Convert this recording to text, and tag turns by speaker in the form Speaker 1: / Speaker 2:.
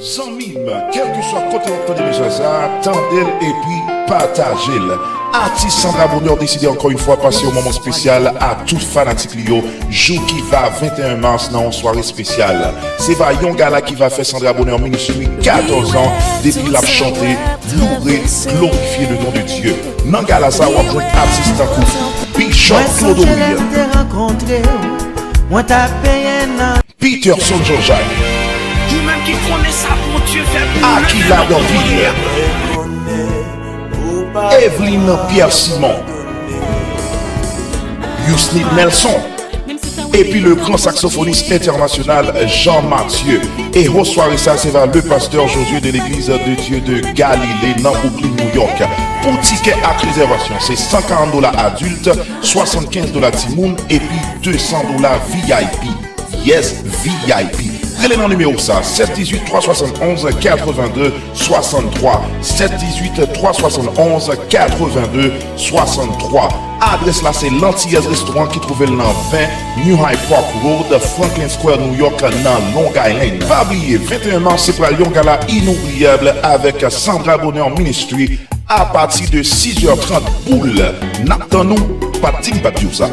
Speaker 1: Sans mime, quel que soit côté de l'émission, tendez-le et puis partagez-le. Artiste Sandra Bonheur décide encore une fois passer au moment spécial à tout fanatique Lio. Jour qui va 21 mars dans une soirée spéciale. C'est Yon Gala qui va faire Sandra Bonheur Ministry 14 ans depuis l'a chanté, louer, glorifier le nom de Dieu. Nangala ça ou un artiste en coup. Bishop Claude Peterson Georgia.
Speaker 2: Lui-même qui connaît ça pour Dieu fait pour
Speaker 1: Aquila Dorville. Evelyne Pierre-Simon, Yusnit Nelson, et puis le grand saxophoniste international Jean-Mathieu. Et au soirée ça, c'est le pasteur Josué de l'église de Dieu de Galilée dans Brooklyn, New York. Pour ticket à réservation, c'est $140 adultes, $75 Timoun et puis $200 VIP. Yes, VIP. Prenez le numéro ça, 718-371-82-63. 718-371-82-63. Adresse là, c'est l'Antillaise Restaurant qui trouve le nom 20 New High Park Road, Franklin Square, New York, dans Long Island. Pas oublier, 21 mars, c'est pour Yon Gala inoubliable avec Sandra Bonheur Ministry à partir de 6h30 boule. N'attendons pas de ça.